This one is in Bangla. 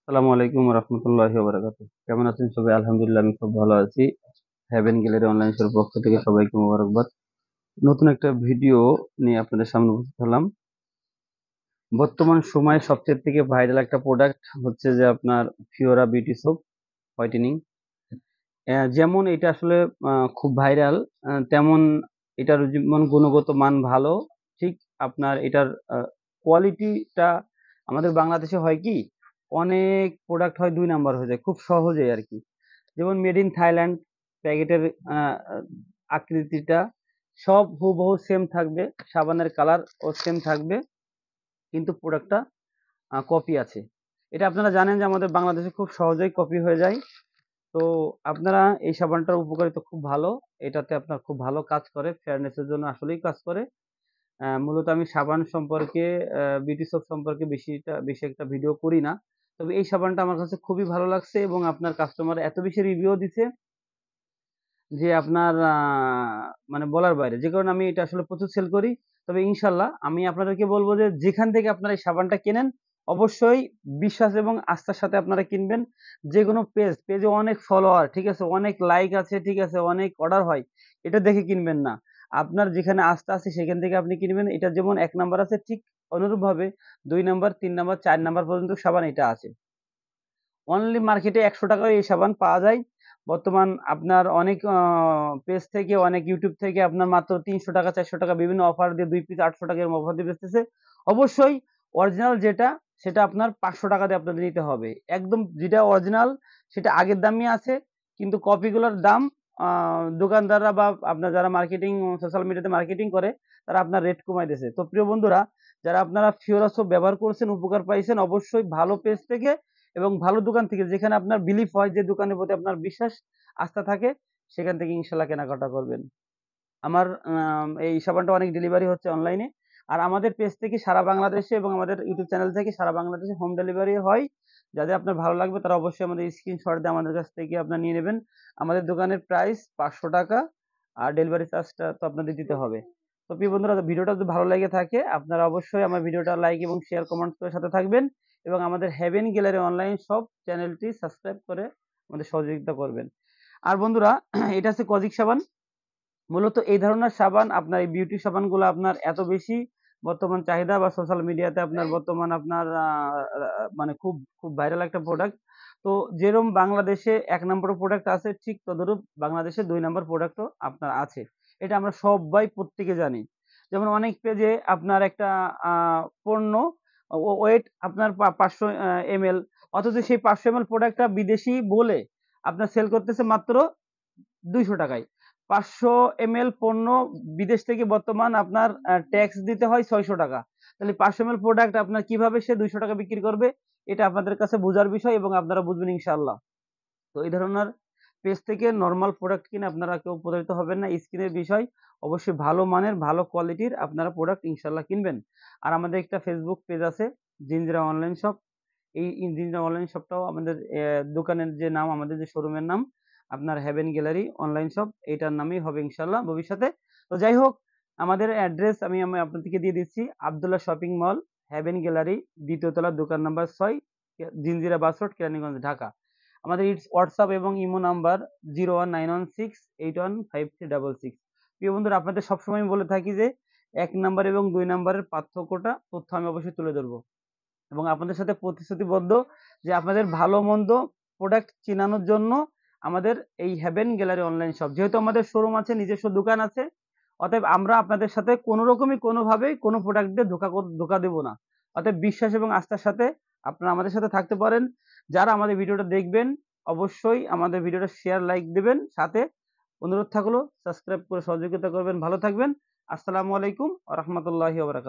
আসসালামু আলাইকুম রহমতুল্লাহি ওয়া বারাকাতুহু। কেমন আছেন সবাই? আলহামদুলিল্লাহ, আমি খুব ভালো আছি। হেভেন গ্যালারি অনলাইন শোর পক্ষ থেকে সবাইকে মোবারকবাদ। নতুন একটা ভিডিও নিয়ে আপনাদের সামনে উপস্থিত হলাম। বর্তমান সময়ে সবচেয়ে থেকে ভাইরাল একটা প্রোডাক্ট হচ্ছে যে আপনার ফিওরা বিউটি সোপ হোয়াইটেনিং। যেমন এটা আসলে খুব ভাইরাল, তেমন এটার যেমন গুণগত মান ভালো, ঠিক আপনার এটার কোয়ালিটিটা আমাদের বাংলাদেশে হয় কি, অনেক প্রোডাক্ট হয় ২ নাম্বার হয়ে যায় খুব সহজেই আরকি। যেমন মেড ইন থাইল্যান্ড, প্যাকেটের আকৃতিটা সব হুবহু সেম থাকবে, সাবানের কালার ও সেম থাকবে, কিন্তু প্রোডাক্টটা কপি আছে। এটা আপনারা জানেন যে আমাদের বাংলাদেশে খুব সহজেই কপি হয়ে যায়। তো আপনারা এই সাবানটার উপকারিতা খুব ভালো। এটাতে আপনার খুব ভালো কাজ করে, ফেয়ারনেস এর জন্য আসলেই কাজ করে। মূলত আমি সাবান সম্পর্কে, বিউটি সোপ সম্পর্কে বেশি একটা ভিডিও করি না। তবে এই সাবানটা আমার কাছে খুবই ভালো লাগছে এবং আপনার কাস্টমার এত বেশি রিভিউ দিছে যে আপনার মানে বলার বাইরে। যে কারণে আমি এটা আসলে প্রচুর সেল করি। তবে ইনশাআল্লাহ আমি আপনাদেরকে বলব যে যেখান থেকে আপনারা এই সাবানটা কেনেন, অবশ্যই বিশ্বাস এবং আস্থার সাথে আপনারা কিনবেন। যেকোনো পেজে অনেক ফলোয়ার, ঠিক আছে? অনেক লাইক আছে, ঠিক আছে? অনেক অর্ডার হয়। এটা দেখে কিনবেন না। আপনার যেখানে আস্থা আছে সেখান থেকে আপনি কিনবেন। এটা যেমন ১ নাম্বার আছে, ঠিক অনুরূপভাবে ২ নাম্বার, ৩ নাম্বার, ৪ নাম্বার পর্যন্ত সাবান এটা আছে। অনলি মার্কেটে ৳১০০ এই সাবান পাওয়া যায়। বর্তমান আপনার অনেক পেজ থেকে, অনেক YouTube থেকে আপনার মাত্র ৳৩০০, ৳৪০০ বিভিন্ন অফার দিয়ে ২ পিস ৳৮০০ এরকম অফার দিয়ে বেচতেছে। অবশ্যই অরিজিনাল যেটা সেটা আপনার ৳৫০০ দিয়ে আপনাদের নিতে হবে। একদম যেটা অরিজিনাল সেটা আগের দামই আছে। কিন্তু কপিগুলোর দাম আ দোকানদাররা বা আপনার যারা মার্কেটিং, সোশ্যাল মিডিয়াতে মার্কেটিং করে তারা আপনার রেট কমায় দিয়েছে। তো প্রিয় বন্ধুরা, যারা আপনারা ফিওরা সোপ ব্যবহার করছেন, উপকার পাইছেন, অবশ্যই ভালো পেজ থেকে এবং ভালো দোকান থেকে, যেখানে আপনার বিলিভ হয়, যে দোকানের প্রতি আপনার বিশ্বাস, আস্থা থাকে, সেখান থেকে ইনশাআল্লাহ কেনাকাটা করবেন। আমার এই সাবানটা অনেক ডেলিভারি হচ্ছে অনলাইনে। আর আমাদের পেজ থেকে সারা বাংলাদেশে এবং আমাদের ইউটিউব চ্যানেল থেকে সারা বাংলাদেশে হোম ডেলিভারি হয়। যাদের আপনার ভালো লাগবে তারা অবশ্যই আমাদের স্ক্রিনশট দিয়ে আমাদের কাছ থেকে আপনারা নিয়ে নেবেন। আমাদের দোকানের প্রাইস ৳৫০০, আর ডেলিভারি চার্জটা তো আপনাদের দিতে হবে। তো প্রিয় বন্ধুরা, ভিডিওটা যদি ভালো লেগে থাকে আপনারা অবশ্যই আমার ভিডিওটা লাইক এবং শেয়ার, কমেন্ট করে সাথে থাকবেন এবং আমাদের হেভেন গ্যালারি অনলাইন শপ চ্যানেলটি সাবস্ক্রাইব করে আমাদের সহযোগিতা করবেন। আর বন্ধুরা, এটা হচ্ছে কজিক সাবান। মূলত এই ধরনের সাবান, আপনার এই বিউটি সাবানগুলো আপনার এত বেশি বর্তমান চাহিদা বা সোশ্যাল মিডিয়াতে আপনার বর্তমান আপনার মানে খুব ভাইরাল একটা প্রোডাক্ট। তো যেরকম বাংলাদেশে ১ নম্বর প্রোডাক্ট আছে, ঠিক তদ্রূপ বাংলাদেশে ২ নম্বর প্রোডাক্টও আপনার আছে। এটা আমরা সবাই প্রত্যেকে জানি। যেমন অনেক পেজে আপনার একটা পণ্য ওয়েট আপনার ৫০০ এমএল, অথচ সেই ৫০০ এমএল প্রোডাক্টটা বিদেশি বলে আপনার সেল করতেছে মাত্র ৳২০০ য়। ৫০০ এমএল পণ্য বিদেশ থেকে বর্তমান আপনার ট্যাক্স দিতে হয় ৳৬০০। তাহলে ৫০০ এমএল প্রোডাক্ট আপনার কিভাবে সে ৳২০০ বিক্রি করবে? এটা আপনাদের কাছে বুঝার বিষয় এবং আপনারা বুঝবেন ইনশাআল্লাহ। তো এই ধরনের পেজ থেকে নরমাল প্রোডাক্ট কিনে আপনারা কেউ প্রতারিত হবেন না। স্কিনের বিষয়, অবশ্যই ভালো মানের, ভালো কোয়ালিটির আপনারা প্রোডাক্ট ইনশাআল্লাহ কিনবেন। আর আমাদের একটা ফেসবুক পেজ আছে, জিঞ্জিরা অনলাইন শপ। এই জিঞ্জিরা অনলাইন শপটাও আমাদের দোকানের যে নাম, আমাদের যে শোরুমের নাম আপনার হেভেন গ্যালারি অনলাইন শপ, এইটার নামেই হবে ইনশাআল্লাহ ভবিষ্যতে। তো যাই হোক, আমাদের অ্যাড্রেস আমি আপনাদেরকে দিয়ে দিচ্ছি। Abdullah shopping mall, heaven gallery, ২য় তলা, দোকান number ৬, Jinjira bus road, Keraniganj, Dhaka. আমাদের হোয়াটসঅ্যাপ এবং ইমো নাম্বার 01916815366। প্রিয় বন্ধুরা, আপনাদের সবসময় আমি বলে থাকি যে ১ নাম্বার এবং ২ নাম্বারের পার্থক্যটা তথ্য আমি অবশ্যই তুলে ধরব এবং আপনাদের সাথে প্রতিশ্রুতিবদ্ধ যে আপনাদের ভালো মন্দ প্রোডাক্ট চিনানোর জন্য আমাদের এই হেভেন গ্যালারি অনলাইন শপ, যেহেতু আমাদের শোরুম আছে, নিজস্ব দোকান আছে, অতএব আমরা আপনাদের সাথে কোনো রকমই কোনোভাবেই কোনো প্রোডাক্ট দিয়ে ধোঁকা দেব না। অতএব বিশ্বাস এবং আস্থার সাথে আপনারা আমাদের সাথে থাকতে পারেন। যারা আমাদের ভিডিওটা দেখবেন অবশ্যই আমাদের ভিডিওটা শেয়ার, লাইক দিবেন। সাথে অনুরোধ থাকলো সাবস্ক্রাইব করে সহযোগিতা করবেন। ভালো থাকবেন। আসসালামু আলাইকুম ওয়া রাহমাতুল্লাহি ওয়া বারাকাতুহু।